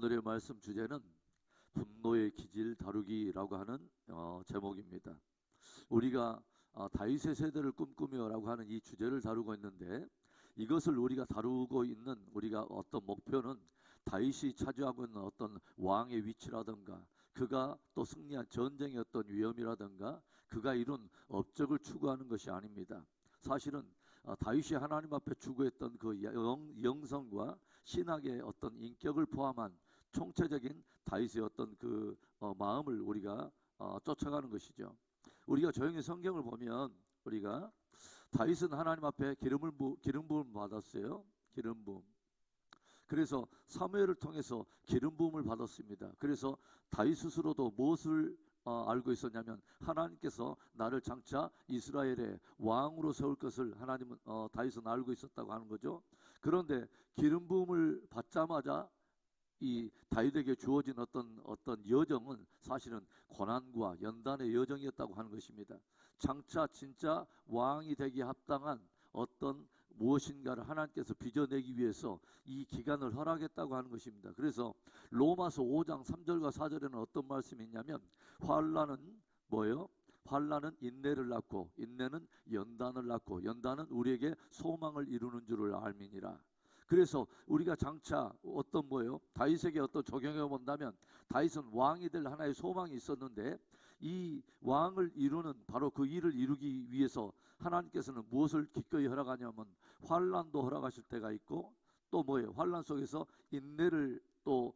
오늘의 말씀 주제는 분노의 기질 다루기라고 하는 제목입니다. 우리가 다윗의 세대를 꿈꾸며라고 하는 이 주제를 다루고 있는데, 이것을 우리가 다루고 있는 우리가 어떤 목표는 다윗이 차지하고 있는 어떤 왕의 위치라든가, 그가 또 승리한 전쟁의 어떤 위험이라든가, 그가 이룬 업적을 추구하는 것이 아닙니다. 사실은 다윗이 하나님 앞에 추구했던 그 영성과 신학의 어떤 인격을 포함한 총체적인 다윗의 어떤 그 마음을 우리가 쫓아가는 것이죠. 우리가 조용히 성경을 보면 우리가 다윗은 하나님 앞에 기름 부음을 받았어요. 기름 부음. 그래서 사무엘을 통해서 기름 부음을 받았습니다. 그래서 다윗 스스로도 무엇을 알고 있었냐면, 하나님께서 나를 장차 이스라엘의 왕으로 세울 것을 다윗은 알고 있었다고 하는 거죠. 그런데 기름 부음을 받자마자 이 다윗에게 주어진 어떤 여정은 사실은 고난과 연단의 여정이었다고 하는 것입니다. 장차 진짜 왕이 되기에 합당한 어떤 무엇인가를 하나님께서 빚어내기 위해서 이 기간을 허락했다고 하는 것입니다. 그래서 로마서 5장 3절과 4절에는 어떤 말씀이 있냐면, 환난은 뭐예요? 환난은 인내를 낳고, 인내는 연단을 낳고, 연단은 우리에게 소망을 이루는 줄을 알미니라. 그래서 우리가 장차 어떤 다윗에게 어떤 적용해 본다면, 다윗은 왕이 될 하나의 소망이 있었는데, 이 왕을 이루는 바로 그 일을 이루기 위해서 하나님께서는 무엇을 기꺼이 허락하냐면, 환난도 허락하실 때가 있고, 또 환난 속에서 인내를 또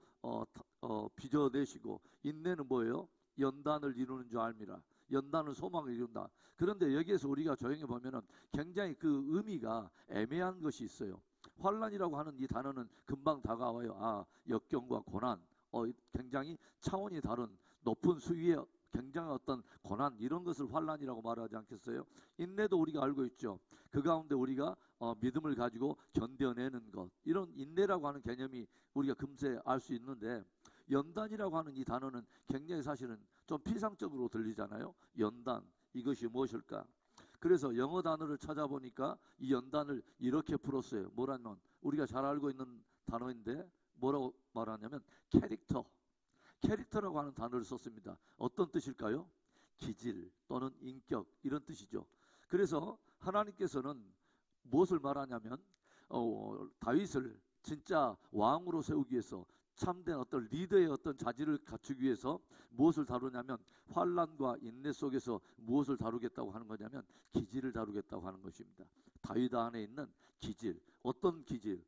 빚어내시고, 인내는 연단을 이루는 줄 알미라. 연단은 소망을 이룬다. 그런데 여기에서 우리가 조용히 보면은 굉장히 그 의미가 애매한 것이 있어요. 환난이라고 하는 이 단어는 금방 다가와요. 역경과 고난, 굉장히 차원이 다른 높은 수위의 굉장한 어떤 고난, 이런 것을 환난이라고 말하지 않겠어요? 인내도 우리가 알고 있죠. 그 가운데 우리가 믿음을 가지고 견뎌내는 것, 이런 인내라고 하는 개념이 우리가 금세 알 수 있는데, 연단이라고 하는 이 단어는 굉장히 사실은 좀 피상적으로 들리잖아요. 연단, 이것이 무엇일까? 그래서 영어 단어를 찾아보니까 이 연단을 이렇게 풀었어요. 뭐라면, 우리가 잘 알고 있는 단어인데 뭐라고 말하냐면 캐릭터라고 하는 단어를 썼습니다. 어떤 뜻일까요? 기질 또는 인격, 이런 뜻이죠. 그래서 하나님께서는 무엇을 말하냐면, 다윗을 진짜 왕으로 세우기 위해서, 참된 어떤 리더의 어떤 자질을 갖추기 위해서 무엇을 다루냐면, 환난과 인내 속에서 무엇을 다루겠다고 하는 거냐면, 기질을 다루겠다고 하는 것입니다. 다윗 안에 있는 기질, 어떤 기질?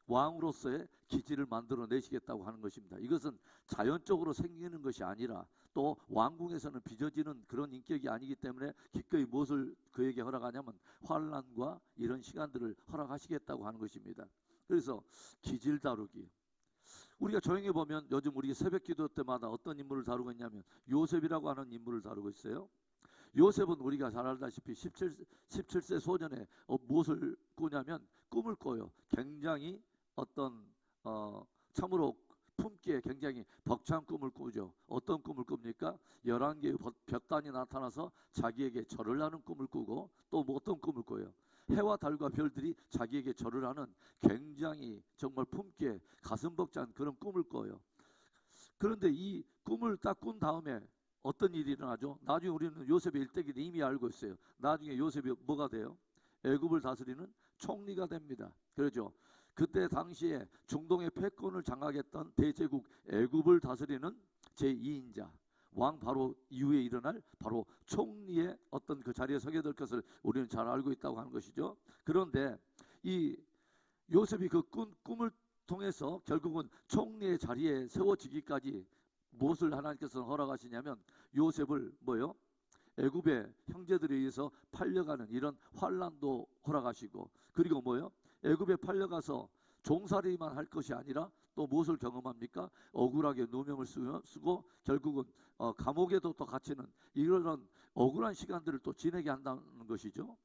왕으로서의 기질을 만들어내시겠다고 하는 것입니다. 이것은 자연적으로 생기는 것이 아니라, 또 왕궁에서는 빚어지는 그런 인격이 아니기 때문에 기꺼이 무엇을 그에게 허락하냐면, 환난과 이런 시간들을 허락하시겠다고 하는 것입니다. 그래서 기질 다루기, 우리가 조용히 보면 요즘 우리 새벽 기도 때마다 어떤 인물을 다루고 있냐면, 요셉이라고 하는 인물을 다루고 있어요. 요셉은 우리가 잘 알다시피 17세 소년에 무엇을 꾸냐면, 꿈을 꿔요. 굉장히 참으로 품기에 굉장히 벅찬 꿈을 꾸죠. 어떤 꿈을 꿉니까? 11개의 벽단이 나타나서 자기에게 절을 하는 꿈을 꾸고, 또 어떤 꿈을 꿔요? 해와 달과 별들이 자기에게 절을 하는 굉장히 정말 품기에 가슴 벅찬 그런 꿈을 꿔요. 그런데 이 꿈을 딱 꾼 다음에 어떤 일이 일어나죠? 나중에 우리는 요셉의 일대기를 이미 알고 있어요. 나중에 요셉이 뭐가 돼요? 애굽을 다스리는 총리가 됩니다. 그렇죠? 그때 당시에 중동의 패권을 장악했던 대제국 애굽을 다스리는 제2인자, 왕 바로 이후에 일어날 바로 총리의 어떤 그 자리에 서게 될 것을 우리는 잘 알고 있다고 하는 것이죠. 그런데 이 요셉이 그 꿈을 통해서 결국은 총리의 자리에 세워지기까지 무엇을 하나님께서 허락하시냐면, 요셉을 애굽의 형제들에 의해서 팔려가는 이런 환난도 허락하시고, 그리고 애굽에 팔려가서 종살이만 할 것이 아니라 또 무엇을 경험합니까? 억울하게 누명을 쓰고 결국은 감옥에도 또 갇히는 이런 억울한 시간들을 또 지내게 한다는 것이죠.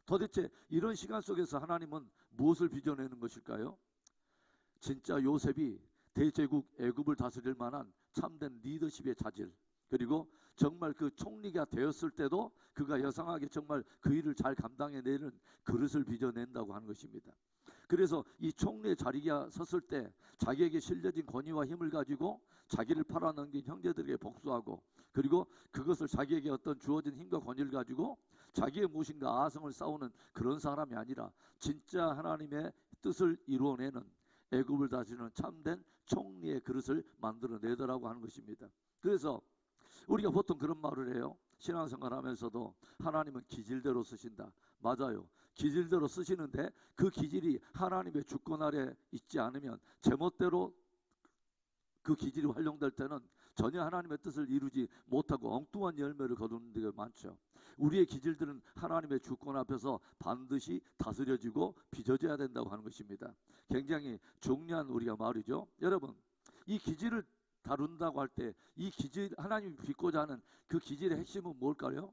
도대체 이런 시간 속에서 하나님은 무엇을 빚어내는 것일까요? 진짜 요셉이 대제국 애굽을 다스릴 만한 참된 리더십의 자질, 그리고 정말 그 총리가 되었을 때도 그가 여상하게 정말 그 일을 잘 감당해내는 그릇을 빚어낸다고 하는 것입니다. 그래서 이 총리의 자리가 섰을 때 자기에게 실려진 권위와 힘을 가지고 자기를 팔아넘긴 형제들에게 복수하고, 그리고 그것을 자기에게 어떤 주어진 힘과 권위를 가지고 자기의 무엇인가 아성을 쌓우는 그런 사람이 아니라 진짜 하나님의 뜻을 이루어내는, 애굽을 다스리는 참된 총리의 그릇을 만들어내더라고 하는 것입니다. 그래서 우리가 보통 그런 말을 해요. 신앙생활 하면서도 하나님은 기질대로 쓰신다. 맞아요. 기질대로 쓰시는데 그 기질이 하나님의 주권 아래 있지 않으면, 제멋대로 그 기질이 활용될 때는 전혀 하나님의 뜻을 이루지 못하고 엉뚱한 열매를 거두는 데가 많죠. 우리의 기질들은 하나님의 주권 앞에서 반드시 다스려지고 빚어져야 된다고 하는 것입니다. 굉장히 중요한 우리가 말이죠. 여러분, 이 기질을 다룬다고 할 때 이 기질, 하나님이 빚고자 하는 그 기질의 핵심은 뭘까요?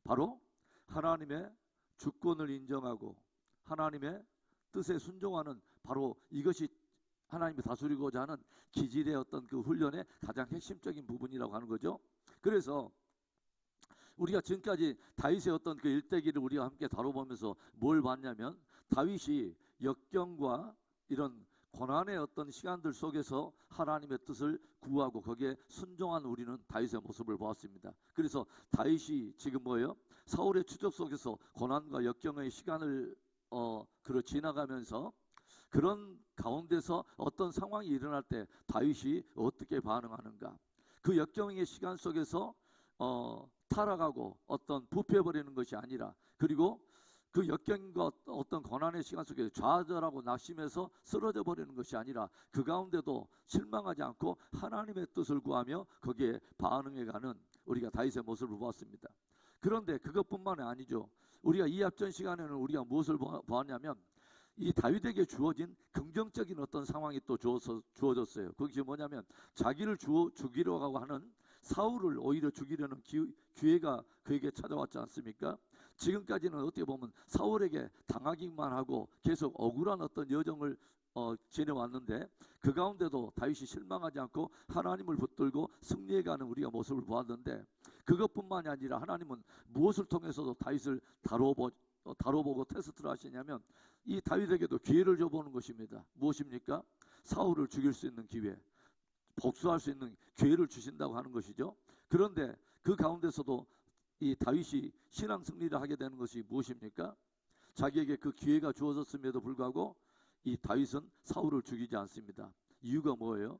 바로 하나님의 주권을 인정하고 하나님의 뜻에 순종하는, 바로 이것이 하나님이 다스리고자 하는 기질의 어떤 그 훈련의 가장 핵심적인 부분이라고 하는 거죠. 그래서 우리가 지금까지 다윗의 어떤 그 일대기를 우리가 함께 다뤄보면서 뭘 봤냐면, 다윗이 역경과 이런 고난의 어떤 시간들 속에서 하나님의 뜻을 구하고 거기에 순종한 우리는 다윗의 모습을 보았습니다. 그래서 다윗이 지금 뭐예요? 사울의 추적 속에서 고난과 역경의 시간을 지나가면서 그런 가운데서 어떤 상황이 일어날 때 다윗이 어떻게 반응하는가, 그 역경의 시간 속에서 타락하고 어떤 부패해버리는 것이 아니라, 그리고 그 역경과 어떤 고난의 시간 속에 좌절하고 낙심해서 쓰러져 버리는 것이 아니라 그 가운데도 실망하지 않고 하나님의 뜻을 구하며 거기에 반응해가는 우리가 다윗의 모습을 보았습니다. 그런데 그것뿐만이 아니죠. 우리가 이 앞전 시간에는 우리가 무엇을 보았냐면, 이 다윗에게 주어진 긍정적인 어떤 상황이 또 주어졌어요. 그것이 뭐냐면, 자기를 죽이려고 하는 사울을 오히려 죽이려는 기회가 그에게 찾아왔지 않습니까? 지금까지는 어떻게 보면 사울에게 당하기만 하고 계속 억울한 어떤 여정을 지내왔는데, 그 가운데도 다윗이 실망하지 않고 하나님을 붙들고 승리해가는 우리가 모습을 보았는데, 그것뿐만이 아니라 하나님은 무엇을 통해서도 다윗을 다뤄보고 테스트를 하시냐면, 이 다윗에게도 기회를 줘보는 것입니다. 무엇입니까? 사울을 죽일 수 있는 기회, 복수할 수 있는 기회를 주신다고 하는 것이죠. 그런데 그 가운데서도 이 다윗이 신앙 승리를 하게 되는 것이 무엇입니까? 자기에게 그 기회가 주어졌음에도 불구하고 이 다윗은 사울을 죽이지 않습니다. 이유가 뭐예요?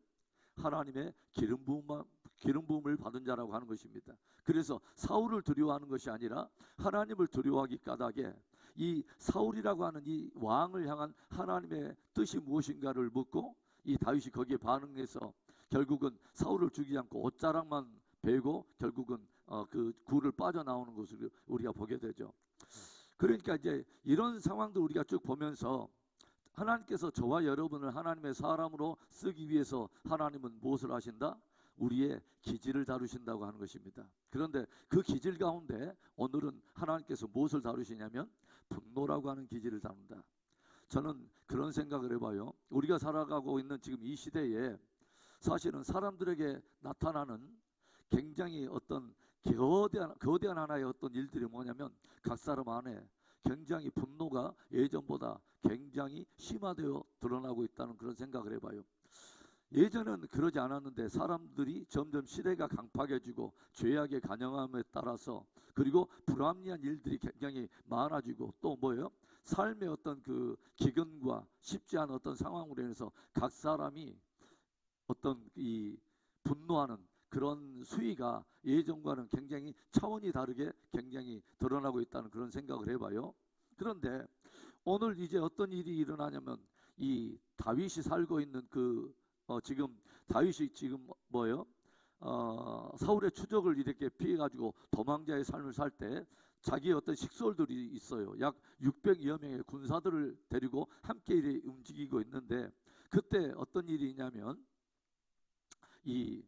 하나님의 기름 부음을 받은 자라고 하는 것입니다. 그래서 사울을 두려워하는 것이 아니라 하나님을 두려워하기 까닭에 이 사울이라고 하는 이 왕을 향한 하나님의 뜻이 무엇인가를 묻고, 이 다윗이 거기에 반응해서 결국은 사울을 죽이지 않고 옷자락만 베고 결국은 그 굴을 빠져나오는 것을 우리가 보게 되죠. 그러니까 이제 이런 상황도 우리가 쭉 보면서 하나님께서 저와 여러분을 하나님의 사람으로 쓰기 위해서 하나님은 무엇을 하신다? 우리의 기질을 다루신다고 하는 것입니다. 그런데 그 기질 가운데 오늘은 하나님께서 무엇을 다루시냐면 분노라고 하는 기질을 다룬다. 저는 그런 생각을 해봐요. 우리가 살아가고 있는 지금 이 시대에 사실은 사람들에게 나타나는 굉장히 어떤 거대한 하나의 어떤 일들이 뭐냐면, 각 사람 안에 굉장히 분노가 예전보다 굉장히 심화되어 드러나고 있다는 그런 생각을 해봐요. 예전은 그러지 않았는데 사람들이 점점 시대가 강팍해지고 죄악의 간영함에 따라서, 그리고 불합리한 일들이 굉장히 많아지고, 또 뭐예요? 삶의 어떤 그 기근과 쉽지 않은 어떤 상황으로 인해서 각 사람이 어떤 이 분노하는 그런 수위가 예전과는 굉장히 차원이 다르게 굉장히 드러나고 있다는 그런 생각을 해봐요. 그런데 오늘 이제 어떤 일이 일어나냐면, 이 다윗이 살고 있는 지금 다윗이 지금 뭐예요? 사울의 추적을 이렇게 피해가지고 도망자의 삶을 살 때 자기의 어떤 식솔들이 있어요. 약 600여 명의 군사들을 데리고 함께 움직이고 있는데, 그때 어떤 일이 있냐면, 이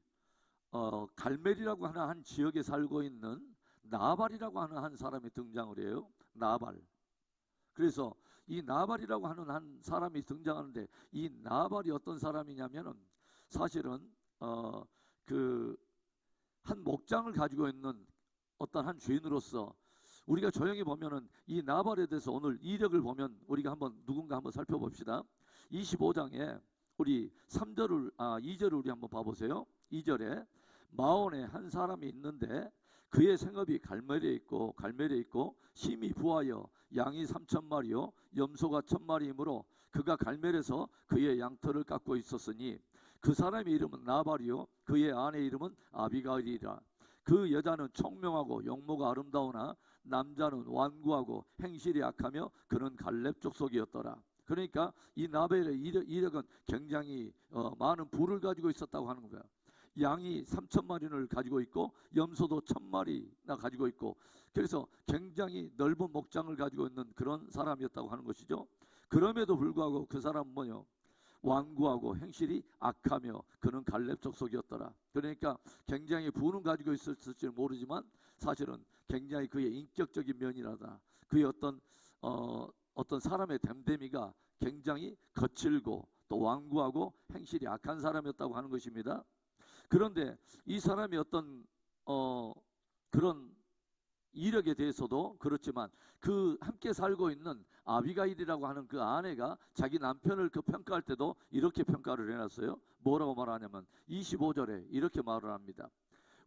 갈멜이라고 하는 한 지역에 살고 있는 나발이라고 하는 한 사람이 등장을 해요. 나발. 그래서 이 나발이라고 하는 한 사람이 등장하는데, 이 나발이 어떤 사람이냐면은 사실은 그 한 목장을 가지고 있는 어떤 한 주인으로서 우리가 조용히 보면은 이 나발에 대해서 오늘 이력을 보면 우리가 한번 누군가 한번 살펴봅시다. 25장에 우리 2절을 우리 한번 봐보세요. 2절에 마온에 한 사람이 있는데 그의 생업이 갈멜에 있고 심히 부하여 양이 3,000마리요 염소가 1,000마리이므로 그가 갈멜에서 그의 양털을 깎고 있었으니 그 사람의 이름은 나발이요 그의 아내 이름은 아비가일이라. 그 여자는 총명하고 용모가 아름다우나 남자는 완고하고 행실이 악하며 그는 갈렙 족속이었더라. 그러니까 이 나발의 이력은 굉장히 많은 부를 가지고 있었다고 하는 거야. 양이 3,000마리를 가지고 있고 염소도 1,000마리나 가지고 있고, 그래서 굉장히 넓은 목장을 가지고 있는 그런 사람이었다고 하는 것이죠. 그럼에도 불구하고 그 사람은 뭐요? 완고하고 행실이 악하며 그는 갈렙 족속이었더라. 그러니까 굉장히 부는 가지고 있었을지 모르지만 사실은 굉장히 그의 인격적인 면이라다, 그의 어떤 사람의 됨됨이가 굉장히 거칠고 또 완고하고 행실이 악한 사람이었다고 하는 것입니다. 그런데 이 사람이 어떤 그런 이력에 대해서도 그렇지만 그 함께 살고 있는 아비가일이라고 하는 그 아내가 자기 남편을 그 평가할 때도 이렇게 평가를 해놨어요. 뭐라고 말하냐면 25절에 이렇게 말을 합니다.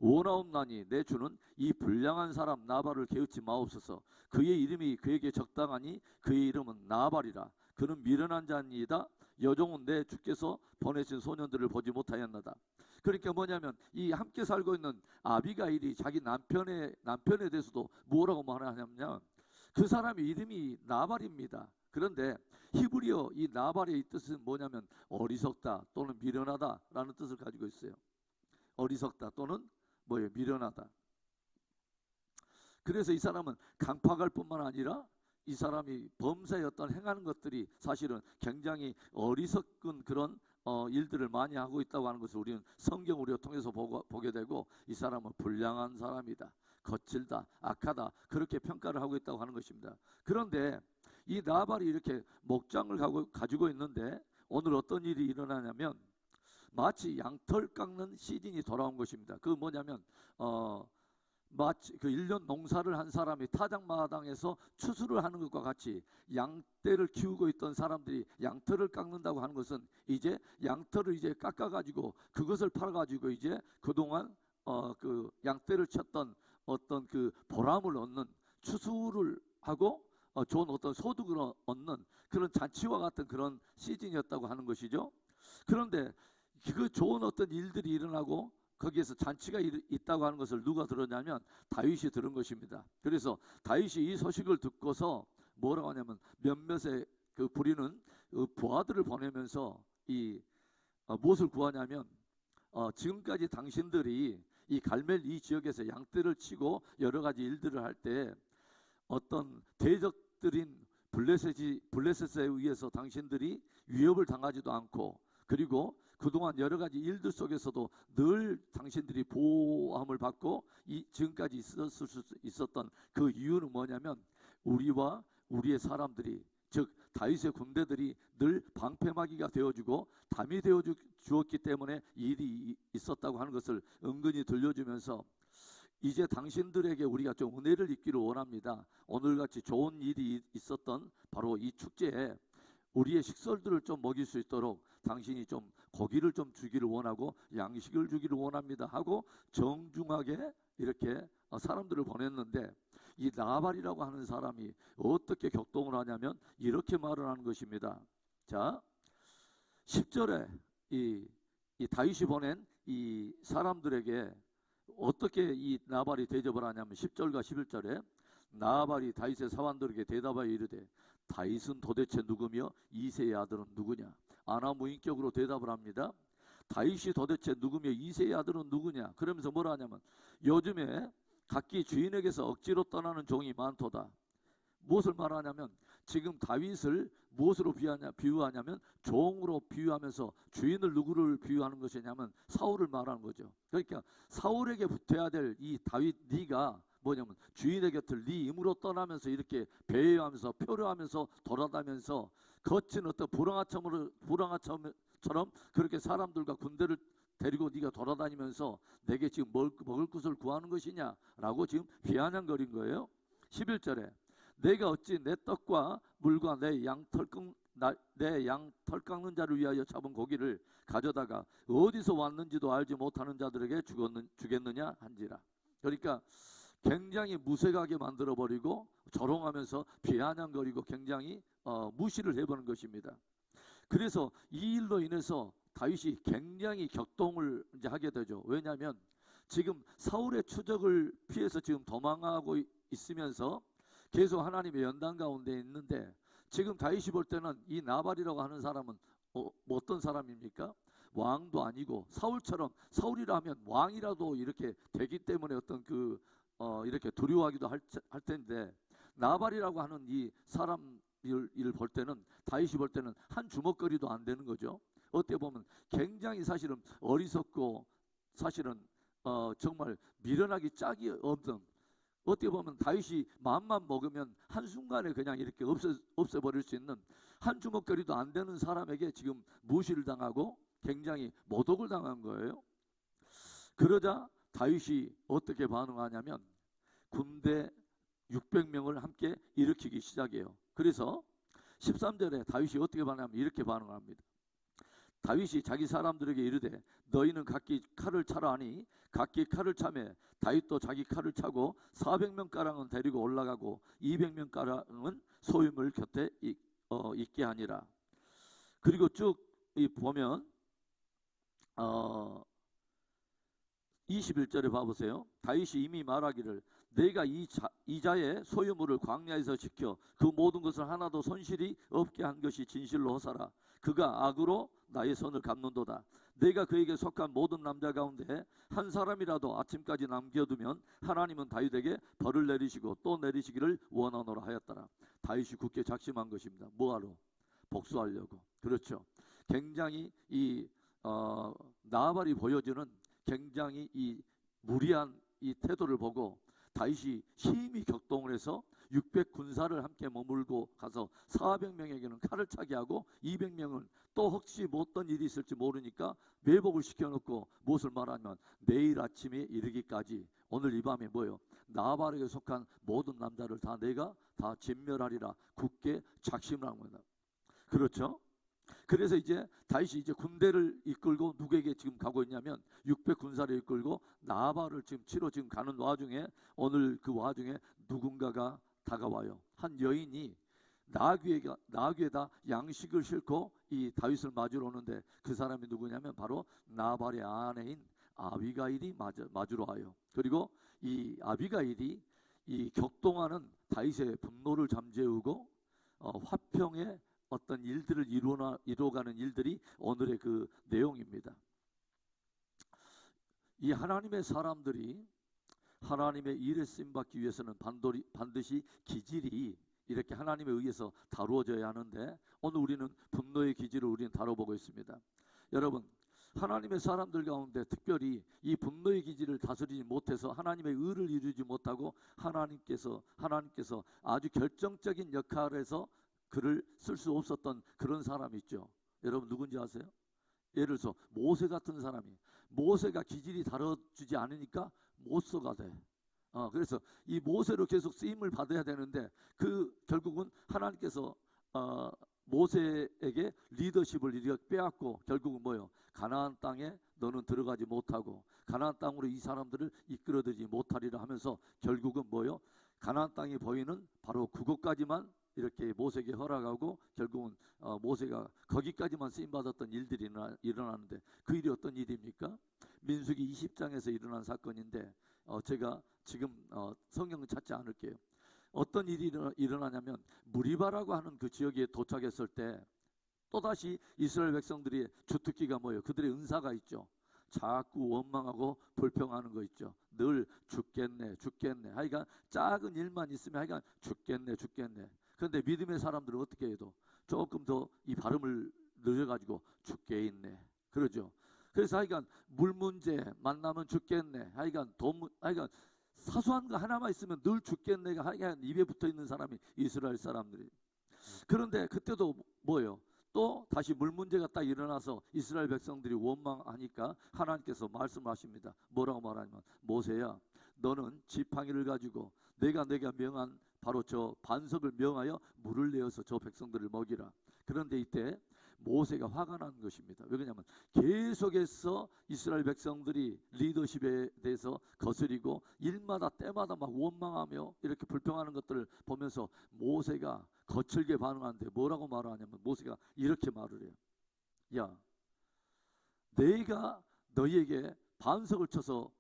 원하옵나니 내 주는 이 불량한 사람 나발을 게으치 마옵소서. 그의 이름이 그에게 적당하니 그의 이름은 나발이라. 그는 미련한 자니이다. 여종은 내 주께서 보내신 소년들을 보지 못하였나다. 그러니까 뭐냐면 이 함께 살고 있는 아비가일이 자기 남편에 대해서도 뭐라고 말하냐면 그 사람의 이름이 나발입니다. 그런데 히브리어 이 나발의 뜻은 뭐냐면 어리석다 또는 미련하다 라는 뜻을 가지고 있어요. 어리석다 또는 뭐예요? 미련하다. 그래서 이 사람은 강팍할 뿐만 아니라 이 사람이 범사에 어떤 행하는 것들이 사실은 굉장히 어리석은 그런 일들을 많이 하고 있다고 하는 것을 우리는 성경 우리가 통해서 보게 되고, 이 사람은 불량한 사람이다, 거칠다, 악하다, 그렇게 평가를 하고 있다고 하는 것입니다. 그런데 이 나발이 이렇게 목장을 가지고 있는데 오늘 어떤 일이 일어나냐면 마치 양털 깎는 시즌이 돌아온 것입니다. 그 뭐냐면 마치 그 1년 농사를 한 사람이 타작마당에서 추수를 하는 것과 같이 양떼를 키우고 있던 사람들이 양털을 깎는다고 하는 것은 이제 양털을 이제 깎아가지고 그것을 팔아가지고 이제 그동안 그 양떼를 쳤던 어떤 그 보람을 얻는, 추수를 하고 좋은 어떤 소득을 얻는 그런 잔치와 같은 그런 시즌이었다고 하는 것이죠. 그런데 그 좋은 어떤 일들이 일어나고 거기에서 잔치가 있다고 하는 것을 누가 들었냐면 다윗이 들은 것입니다. 그래서 다윗이 이 소식을 듣고서 뭐라고 하냐면 몇몇의 그 부리는 부하들을 보내면서 무엇을 구하냐면 지금까지 당신들이 이 갈멜 이 지역에서 양떼를 치고 여러 가지 일들을 할 때 어떤 대적들인 블레셋에 의해서 당신들이 위협을 당하지도 않고, 그리고 그동안 여러 가지 일들 속에서도 늘 당신들이 보호함을 받고 지금까지 있었던 그 이유는 뭐냐면 우리와 우리의 사람들이, 즉 다윗의 군대들이 늘 방패막이가 되어주고 담이 되어주었기 때문에 일이 있었다고 하는 것을 은근히 들려주면서 이제 당신들에게 우리가 좀 은혜를 입기를 원합니다. 오늘같이 좋은 일이 있었던 바로 이 축제에 우리의 식설들을 좀 먹일 수 있도록 당신이 좀 고기를 좀 주기를 원하고 양식을 주기를 원합니다 하고 정중하게 이렇게 사람들을 보냈는데, 이 나발이라고 하는 사람이 어떻게 격동을 하냐면 이렇게 말을 하는 것입니다. 자, 10절에 이 다윗이 보낸 이 사람들에게 어떻게 이 나발이 대접을 하냐면 10절과 11절에 나발이 다윗의 사환들에게 대답하여 이르되 다윗은 도대체 누구며 이새의 아들은 누구냐? 아나무인격으로 대답을 합니다. 다윗이 도대체 누구며 이새의 아들은 누구냐? 그러면서 뭐라 하냐면 요즘에 각기 주인에게서 억지로 떠나는 종이 많도다. 무엇을 말하냐면 지금 다윗을 무엇으로 비유하냐면 종으로 비유하면서 주인을 누구를 비유하는 것이냐면 사울을 말하는 거죠. 그러니까 사울에게 붙어야 될 이 다윗, 네가 뭐냐면 주인의 곁을 네 힘으로 떠나면서 이렇게 배회하면서 표류하면서 돌아다니면서 거친 어떤 불황아처럼 그렇게 사람들과 군대를 데리고 네가 돌아다니면서 내게 지금 먹을 것을 구하는 것이냐라고 지금 비아냥거린 거예요. 11절에 내가 어찌 내 떡과 물과 내 양 털 깎는 자를 위하여 잡은 고기를 가져다가 어디서 왔는지도 알지 못하는 자들에게 주겠느냐 한지라. 그러니까 굉장히 무색하게 만들어버리고 조롱하면서 비아냥거리고 굉장히 무시를 해보는 것입니다. 그래서 이 일로 인해서 다윗이 굉장히 격동을 이제 하게 되죠. 왜냐하면 지금 사울의 추적을 피해서 지금 도망하고 있으면서 계속 하나님의 연단 가운데 있는데, 지금 다윗이 볼 때는 이 나발이라고 하는 사람은 어떤 사람입니까? 왕도 아니고 사울처럼, 사울이라 하면 왕이라도 이렇게 되기 때문에 어떤 이렇게 두려워하기도 할 텐데, 나발이라고 하는 이 사람 일 볼 때는, 다윗이 볼 때는 한 주먹거리도 안 되는 거죠. 어떻게 보면 굉장히 사실은 어리석고 사실은 정말 미련하기 짝이 없는, 어떻게 보면 다윗이 마음만 먹으면 한순간에 그냥 이렇게 없애버릴 수 있는 한 주먹거리도 안 되는 사람에게 지금 무시를 당하고 굉장히 모독을 당한 거예요. 그러자 다윗이 어떻게 반응하냐면 군대 600명을 함께 일으키기 시작해요. 그래서 13절에 다윗이 어떻게 반응하면 이렇게 반응합니다. 다윗이 자기 사람들에게 이르되 너희는 각기 칼을 차라 하니 각기 칼을 차매 다윗도 자기 칼을 차고 400명가량은 데리고 올라가고 200명가량은 소유물 곁에 있게 하니라. 그리고 쭉 보면 21절에 봐보세요. 다윗이 이미 말하기를 내가 이 자의 소유물을 광야에서 지켜 그 모든 것을 하나도 손실이 없게 한 것이 진실로 허사라. 그가 악으로 나의 손을 갚는도다. 내가 그에게 속한 모든 남자 가운데 한 사람이라도 아침까지 남겨두면 하나님은 다윗에게 벌을 내리시고 또 내리시기를 원하노라 하였더라. 다윗이 굳게 작심한 것입니다. 뭐하러? 복수하려고. 그렇죠. 굉장히 이 나발이 보여주는 굉장히 이 무리한 이 태도를 보고 다윗이 심히 격동을 해서 600 군사를 함께 머물고 가서 400명에게는 칼을 차게 하고 200명은 또 혹시 뭐 어떤 일이 있을지 모르니까 매복을 시켜놓고 무엇을 말하면 내일 아침에 이르기까지 오늘 이 밤에 뭐요? 나발에게 속한 모든 남자를 다 내가 다 진멸하리라 굳게 작심을 한 겁니다. 그렇죠? 그래서 이제 다윗이 이제 군대를 이끌고 누구에게 지금 가고 있냐면 600 군사를 이끌고 나발을 지금 치러 지금 가는 와중에 오늘 그 와중에 누군가가 다가와요. 한 여인이 나귀에다 양식을 싣고 이 다윗을 맞으러 오는데 그 사람이 누구냐면 바로 나발의 아내인 아비가일이 맞으러 와요. 그리고 이 아비가일이 이 격동하는 다윗의 분노를 잠재우고 화평의 어떤 일들을 이루어가는 일들이 오늘의 그 내용입니다. 이 하나님의 사람들이 하나님의 일에 쓰임받기 위해서는 반드시 기질이 이렇게 하나님에 의해서 다루어져야 하는데, 오늘 우리는 분노의 기질을 우리는 다뤄보고 있습니다. 여러분, 하나님의 사람들 가운데 특별히 이 분노의 기질을 다스리지 못해서 하나님의 의를 이루지 못하고 하나님께서 아주 결정적인 역할에서 그를 쓸 수 없었던 그런 사람이 있죠. 여러분 누군지 아세요? 예를 들어서 모세 같은 사람이, 모세가 기질이 다뤄주지 않으니까 못 써가 돼. 그래서 이 모세로 계속 쓰임을 받아야 되는데 결국은 하나님께서 모세에게 리더십을 이렇게 빼앗고 결국은 뭐요? 가나안 땅에 너는 들어가지 못하고 가나안 땅으로 이 사람들을 이끌어들이지 못하리라 하면서 결국은 뭐요? 가나안 땅이 보이는 바로 그곳까지만 이렇게 모세에게 허락하고 결국은 모세가 거기까지만 쓰임받았던 일들이 일어나는데, 그 일이 어떤 일입니까? 민수기 20장에서 일어난 사건인데 제가 지금 성경을 찾지 않을게요. 어떤 일이 일어나냐면 무리바라고 하는 그 지역에 도착했을 때 또다시 이스라엘 백성들이 주특기가 뭐예요? 그들의 은사가 있죠. 자꾸 원망하고 불평하는 거 있죠. 늘 죽겠네 하여간 작은 일만 있으면 하여간 죽겠네. 그런데 믿음의 사람들은 어떻게 해도 조금 더 이 발음을 늘려가지고 죽게 있네 그러죠. 그래서 하여간 물 문제 만나면 죽겠네, 하여간 하여간 사소한 거 하나만 있으면 늘 죽겠네가 하여간 입에 붙어 있는 사람이 이스라엘 사람들이. 그런데 그때도 뭐예요? 또 다시 물 문제가 딱 일어나서 이스라엘 백성들이 원망하니까 하나님께서 말씀하십니다. 뭐라고 말하냐면, 모세야, 너는 지팡이를 가지고 내가 명한 바로 저 반석을 명하여 물을 내어서 저 백성들을 먹이라. 그런데 이때 모세가 화가 난 것입니다. 왜냐하면 계속해서 이스라엘 백성들이 리더십에 대해서 거스리고 일마다 때마다 막 원망하며 이렇게 불평하는 것들을 보면서 모세가 거칠게 반응하는데 뭐라고 말하냐면, 모세가 이렇게 말을 해요. 야, 내가 너희에게 반석을 쳐서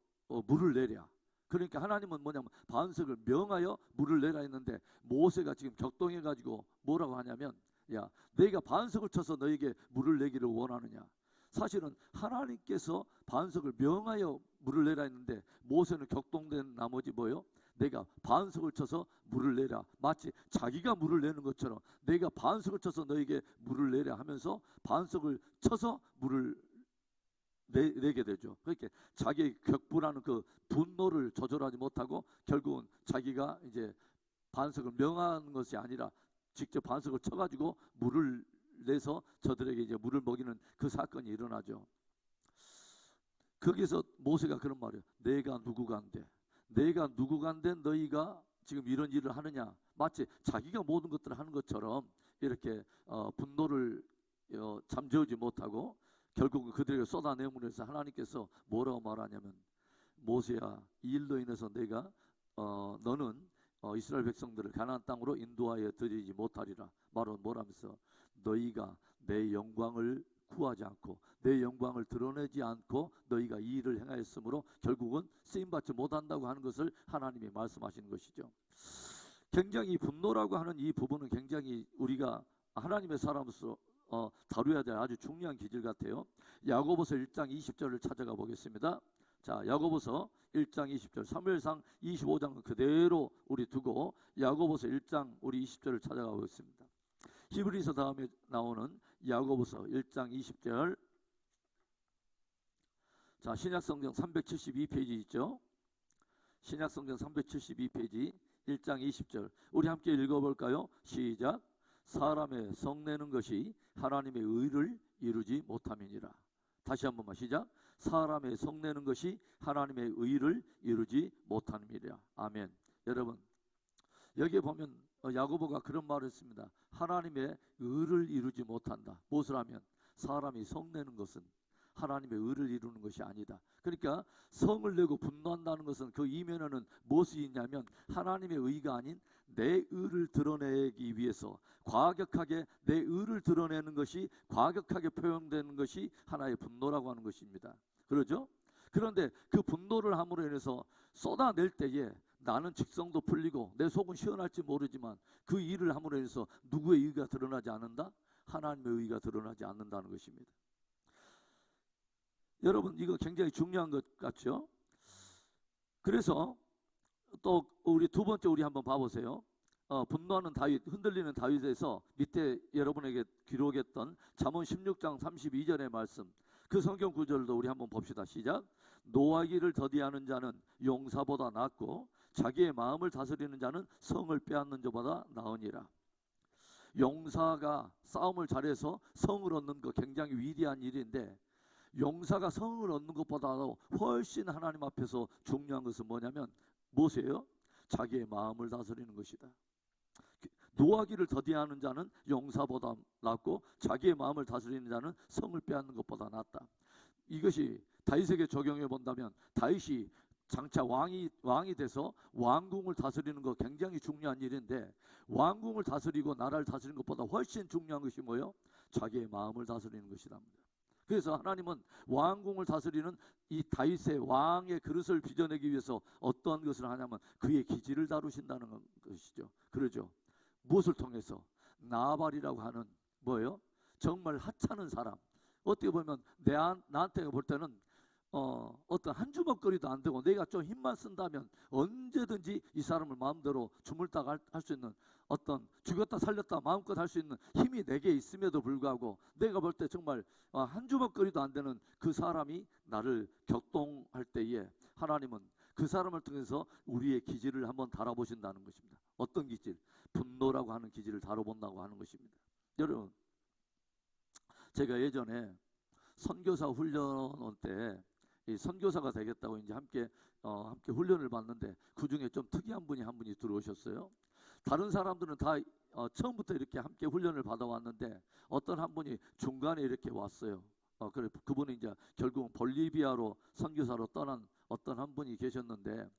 물을 내랴. 그러니까 하나님은 뭐냐면 반석을 명하여 물을 내라 했는데, 모세가 지금 격동해 가지고 뭐라고 하냐면, 야, 내가 반석을 쳐서 너에게 물을 내기를 원하느냐. 사실은 하나님께서 반석을 명하여 물을 내라 했는데 모세는 격동된 나머지 뭐요? 내가 반석을 쳐서 물을 내라. 마치 자기가 물을 내는 것처럼 내가 반석을 쳐서 너에게 물을 내라 하면서 반석을 쳐서 물을 내게 되죠. 그렇게 자기의 격분하는 그 분노를 조절하지 못하고 결국은 자기가 이제 반석을 명하는 것이 아니라 직접 반석을 쳐가지고 물을 내서 저들에게 이제 물을 먹이는 그 사건이 일어나죠. 거기서 모세가 그런 말이에요. 내가 누구간데 너희가 지금 이런 일을 하느냐. 마치 자기가 모든 것들을 하는 것처럼 이렇게 분노를 잠재우지 못하고 결국은 그들에게 쏟아내므로 해서 하나님께서 뭐라고 말하냐면, 모세야, 이 일로 인해서 내가 너는 이스라엘 백성들을 가나안 땅으로 인도하여 드리지 못하리라. 바로 뭐라면서, 너희가 내 영광을 구하지 않고 내 영광을 드러내지 않고 너희가 이 일을 행하였으므로 결국은 쓰임받지 못한다고 하는 것을 하나님이 말씀하시는 것이죠. 굉장히 분노라고 하는 이 부분은 굉장히 우리가 하나님의 사람으로서 다루어야 될 아주 중요한 기질 같아요. 야고보서 1장 20절을 찾아가 보겠습니다. 자, 야고보서 1장 20절, 사무엘상 25장은 그대로 우리 두고 야고보서 1장 우리 20절을 찾아가 보겠습니다. 히브리서 다음에 나오는 야고보서 1장 20절. 자, 신약성경 372페이지 있죠. 신약성경 372페이지 1장 20절 우리 함께 읽어볼까요? 시작. 사람의 성내는 것이 하나님의 의를 이루지 못함이니라. 다시 한 번만 시작. 사람의 성내는 것이 하나님의 의를 이루지 못함이니라. 아멘. 여러분, 여기에 보면 야고보가 그런 말을 했습니다. 하나님의 의를 이루지 못한다. 무엇을 하면? 사람이 성내는 것은 하나님의 의를 이루는 것이 아니다. 그러니까 성을 내고 분노한다는 것은 그 이면에는 무엇이 있냐면 하나님의 의가 아닌 내 의를 드러내기 위해서 과격하게 내 의를 드러내는 것이, 과격하게 표현되는 것이 하나의 분노라고 하는 것입니다. 그러죠? 그런데 그 분노를 함으로 인해서 쏟아낼 때에 나는 직성도 풀리고 내 속은 시원할지 모르지만 그 일을 함으로 인해서 누구의 의가 드러나지 않는다? 하나님의 의가 드러나지 않는다는 것입니다. 여러분, 이거 굉장히 중요한 것 같죠? 그래서 또 우리 두 번째 우리 한번 봐보세요. 분노하는 다윗, 흔들리는 다윗에서 밑에 여러분에게 기록했던 잠언 16장 32절의 말씀, 그 성경 구절도 우리 한번 봅시다. 시작. 노하기를 더디하는 자는 용사보다 낫고 자기의 마음을 다스리는 자는 성을 빼앗는 자보다 나으니라. 용사가 싸움을 잘해서 성을 얻는 거 굉장히 위대한 일인데, 용사가 성을 얻는 것보다도 훨씬 하나님 앞에서 중요한 것은 뭐냐면 무엇이에요? 자기의 마음을 다스리는 것이다. 노하기를 더디하는 자는 용사보다 낫고 자기의 마음을 다스리는 자는 성을 빼앗는 것보다 낫다. 이것이 다윗에게 적용해 본다면 다윗이 장차 왕이 돼서 왕궁을 다스리는 거 굉장히 중요한 일인데, 왕궁을 다스리고 나라를 다스리는 것보다 훨씬 중요한 것이 뭐예요? 자기의 마음을 다스리는 것이다. 그래서 하나님은 왕궁을 다스리는 이 다윗의 왕의 그릇을 빚어내기 위해서 어떠한 것을 하냐면 그의 기질을 다루신다는 것이죠. 그러죠. 무엇을 통해서? 나발이라고 하는 뭐예요? 정말 하찮은 사람. 어떻게 보면 나한테 볼 때는 어떤 한 주먹거리도 안 되고 내가 좀 힘만 쓴다면 언제든지 이 사람을 마음대로 주물다가 할 수 있는, 어떤 죽였다 살렸다 마음껏 할 수 있는 힘이 내게 있음에도 불구하고 내가 볼 때 정말 한 주먹거리도 안 되는 그 사람이 나를 격동할 때에 하나님은 그 사람을 통해서 우리의 기질을 한번 다뤄보신다는 것입니다. 어떤 기질? 분노라고 하는 기질을 다뤄본다고 하는 것입니다. 여러분, 제가 예전에 선교사 훈련 때 이 선교사가 되겠다고 이제 함께 훈련을 받는데 그 중에 좀 특이한 분이 한 분이 들어오셨어요. 다른 사람들은 다 처음부터 이렇게 함께 훈련을 받아왔는데 어떤 한 분이 중간에 이렇게 왔어요. 그래 그분은 이제 결국은 볼리비아로 선교사로 떠난 어떤 한 분이 계셨는데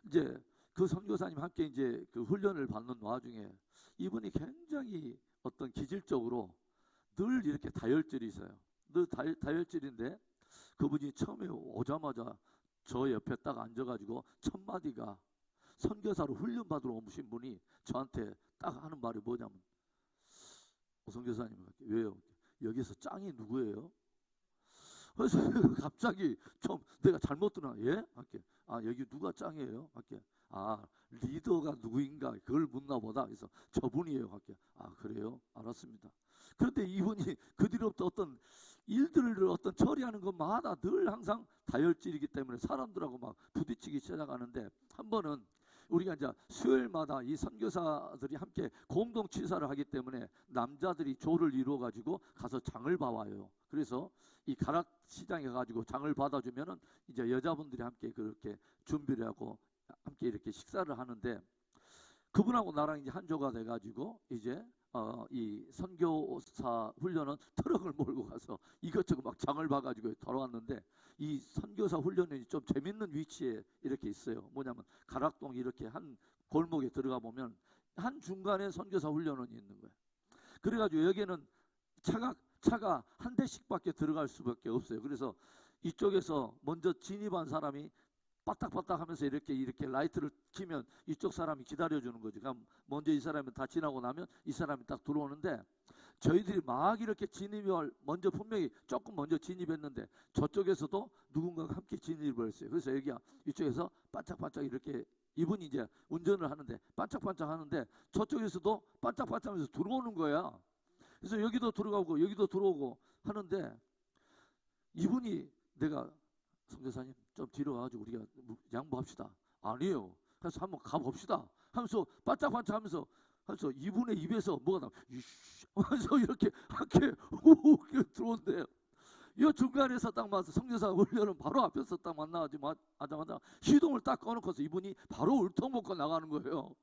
이제 그 선교사님 함께 이제 그 훈련을 받는 와중에 이분이 굉장히 어떤 기질적으로 늘 이렇게 다혈질이 있어요. 늘 다혈질인데 그분이 처음에 오자마자 저 옆에 딱 앉아가지고 첫 마디가 선교사로 훈련 받으러 오신 분이 저한테 딱 하는 말이 뭐냐면 선교사님 왜요? 여기서 짱이 누구예요? 그래서 갑자기 좀 내가 잘못 들었나? 예? 할게. 아 여기 누가 짱이에요? 할게. 아 리더가 누구인가 그걸 묻나 보다. 그래서 저분이에요. 할게. 아 그래요? 알았습니다. 그런데 이분이 그 뒤로부터 어떤 일들을 어떤 처리하는 것마다 늘 항상 다혈질이기 때문에 사람들하고 막 부딪히기 시작하는데 한 번은 우리가 이제 수요일마다 이 선교사들이 함께 공동 취사를 하기 때문에 남자들이 조를 이루어 가지고 가서 장을 봐와요. 그래서 이 가락 시장에 가지고 장을 받아주면은 이제 여자분들이 함께 그렇게 준비를 하고 함께 이렇게 식사를 하는데 그분하고 나랑 이제 한조가 돼가지고 이제 이 선교사 훈련은 트럭을 몰고 가서 이것저것 막 장을 봐가지고 돌아왔는데 이 선교사 훈련이 좀 재밌는 위치에 이렇게 있어요. 뭐냐면 가락동 이렇게 한 골목에 들어가 보면 한 중간에 선교사 훈련원이 있는 거예요. 그래가지고 여기는 차가 한 대씩밖에 들어갈 수밖에 없어요. 그래서 이쪽에서 먼저 진입한 사람이 빠딱빠딱 하면서 이렇게 라이트를 켜면 이쪽 사람이 기다려주는 거지. 그럼 먼저 이 사람이 다 지나고 나면 이 사람이 딱 들어오는데 저희들이 막 이렇게 진입을 먼저 분명히 조금 먼저 진입했는데 저쪽에서도 누군가가 함께 진입을 했어요. 그래서 여기야 이쪽에서 반짝반짝 이렇게 이분이 이제 운전을 하는데 반짝반짝 하는데 저쪽에서도 반짝반짝하면서 들어오는 거야. 그래서 여기도 들어가고 여기도 들어오고 하는데 이분이 내가 선교사님 좀 뒤로 가가지고 우리가 양보합시다. 아니에요. 그래서 한번 가봅시다. 하면서 반짝반짝 하면서 이분의 입에서 뭐가 나 하면서 이렇게 함께 훅 들어온대요. 이 중간에서 딱 맞서 선교사 훈련은 바로 앞에서 딱 만나자마자 시동을 딱 꺼놓고서 이분이 바로 울통먹고 나가는 거예요.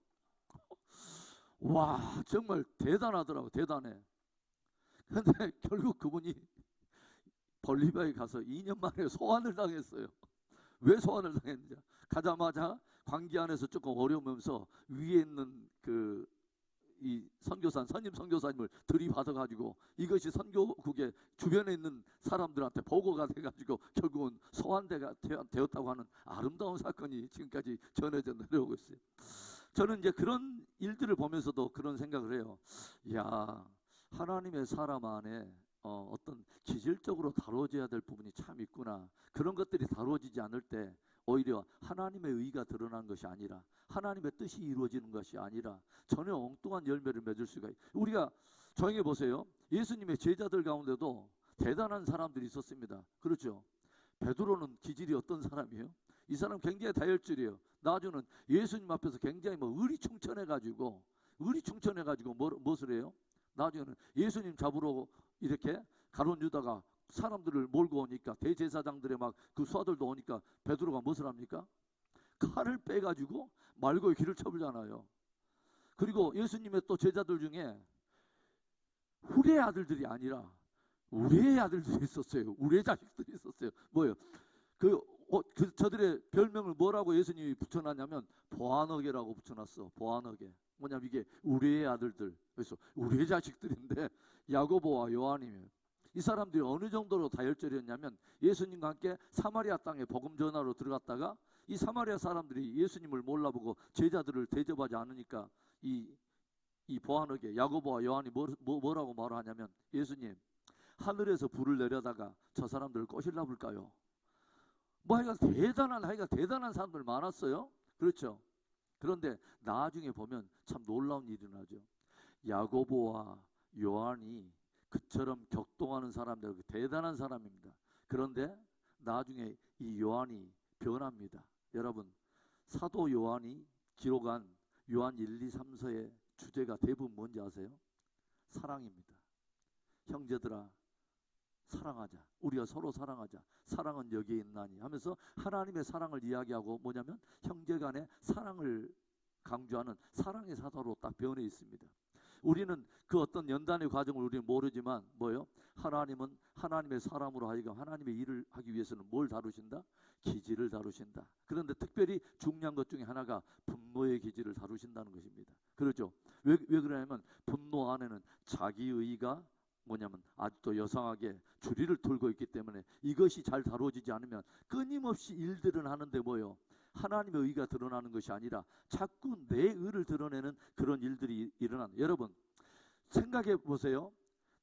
와 정말 대단하더라고. 대단해. 근데 결국 그분이 볼리비아에 가서 2년 만에 소환을 당했어요. 왜 소환을 당했느냐? 가자마자 관계 안에서 조금 어려우면서 위에 있는 이 선임 선교사님을 들이받아가지고 이것이 선교국의 주변에 있는 사람들한테 보고가 돼가지고 결국은 소환대가 되었다고 하는 아름다운 사건이 지금까지 전해져 내려오고 있어요. 저는 이제 그런 일들을 보면서도 그런 생각을 해요. 야, 하나님의 사람 안에 어떤 기질적으로 다뤄져야 될 부분이 참 있구나. 그런 것들이 다뤄지지 않을 때 오히려 하나님의 의가 드러나는 것이 아니라 하나님의 뜻이 이루어지는 것이 아니라 전혀 엉뚱한 열매를 맺을 수가 있어요. 우리가 조용히 보세요. 예수님의 제자들 가운데도 대단한 사람들이 있었습니다. 그렇죠? 베드로는 기질이 어떤 사람이에요? 이 사람 굉장히 다혈질이에요. 나중에는 예수님 앞에서 굉장히 의리충천해가지고 무엇을 해요? 나중에는 예수님 잡으러 이렇게 가룟 유다가 사람들을 몰고 오니까 대제사장들의 막 그 수하들도 오니까 베드로가 무엇을 합니까? 칼을 빼가지고 말고의 길을 쳐불잖아요. 그리고 예수님의 또 제자들 중에 후레의 아들들이 아니라 우리의 아들들이 있었어요. 우리의 자식들이 있었어요. 뭐예요? 저들의 별명을 뭐라고 예수님이 붙여놨냐면 보아너게라고 붙여놨어. 보아너게. 뭐냐면 이게 우리의 아들들. 그래서 우리의 자식들인데 야고보와 요한이에요. 이 사람들이 어느 정도로 다혈질이었냐면 예수님과 함께 사마리아 땅에 복음 전하러 들어갔다가 이 사마리아 사람들이 예수님을 몰라보고 제자들을 대접하지 않으니까 이 보아너게 야고보와 요한이 뭐라고 말하냐면 예수님 하늘에서 불을 내려다가 저 사람들을 꼬실라 볼까요? 하여간 대단한 사람들 많았어요. 그렇죠? 그런데 나중에 보면 참 놀라운 일이 나죠. 야고보와 요한이 그처럼 격동하는 사람들, 대단한 사람입니다. 그런데 나중에 이 요한이 변합니다. 여러분, 사도 요한이 기록한 요한 1, 2, 3서의 주제가 대부분 뭔지 아세요? 사랑입니다. 형제들아, 사랑하자. 우리가 서로 사랑하자. 사랑은 여기에 있나니 하면서 하나님의 사랑을 이야기하고 뭐냐면 형제간의 사랑을 강조하는 사랑의 사도로 딱 변해 있습니다. 우리는 그 어떤 연단의 과정을 우리는 모르지만 뭐요? 하나님은 하나님의 사람으로 하여금 하나님의 일을 하기 위해서는 뭘 다루신다? 기질을 다루신다. 그런데 특별히 중요한 것 중에 하나가 분노의 기질을 다루신다는 것입니다. 그렇죠? 왜 그러냐면 분노 안에는 자기의가 뭐냐면 아직도 여성하게 주리를 돌고 있기 때문에 이것이 잘 다뤄지지 않으면 끊임없이 일들은 하는데 뭐요? 하나님의 의가 드러나는 것이 아니라 자꾸 내 의를 드러내는 그런 일들이 일어나는. 여러분 생각해 보세요.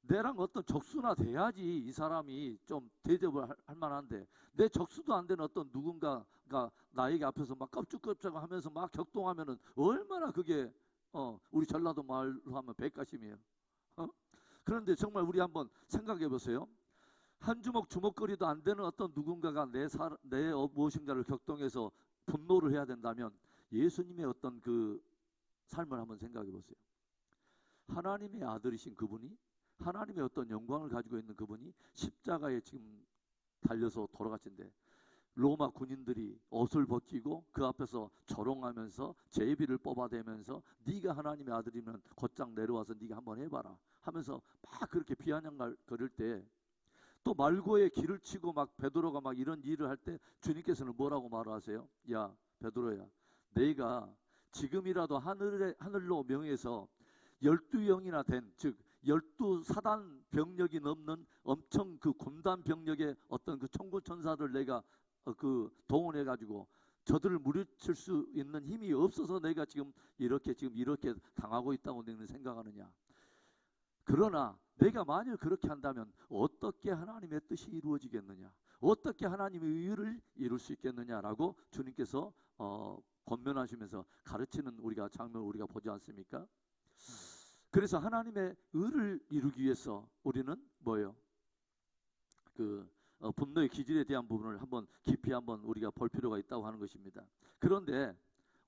내랑 어떤 적수나 돼야지 이 사람이 좀 대접을 할 만한데 내 적수도 안 되는 어떤 누군가가 나에게 앞에서 막 껍죽껍죽 하면서 막 격동하면은 얼마나 그게 우리 전라도 말로 하면 백가심이에요. 그런데 정말 우리 한번 생각해 보세요. 한 주먹 주먹거리도 안 되는 어떤 누군가가 내 무엇인가를 격동해서 분노를 해야 된다면 예수님의 어떤 그 삶을 한번 생각해 보세요. 하나님의 아들이신 그분이 하나님의 어떤 영광을 가지고 있는 그분이 십자가에 지금 달려서 돌아가신데 로마 군인들이 옷을 벗기고 그 앞에서 조롱하면서 제비를 뽑아대면서 네가 하나님의 아들이면 곧장 내려와서 네가 한번 해봐라 하면서 막 그렇게 비아냥거릴 때 또 말고에 길을 치고 막 베드로가 막 이런 일을 할 때 주님께서는 뭐라고 말하세요? 야 베드로야, 내가 지금이라도 하늘로 명해서 12영이나 된, 즉 12사단 병력이 넘는 엄청 그 군단 병력의 어떤 그 천군 천사들 내가 그 동원해 가지고 저들을 물리칠 수 있는 힘이 없어서 내가 지금 이렇게 당하고 있다고 너는 생각하느냐? 그러나 내가 만일 그렇게 한다면 어떻게 하나님의 뜻이 이루어지겠느냐? 어떻게 하나님의 의를 이룰 수 있겠느냐라고 주님께서 권면하시면서 가르치는 우리가 장면을 우리가 보지 않습니까? 그래서 하나님의 의를 이루기 위해서 우리는 뭐예요? 그 분노의 기질에 대한 부분을 한번 깊이 한번 우리가 볼 필요가 있다고 하는 것입니다. 그런데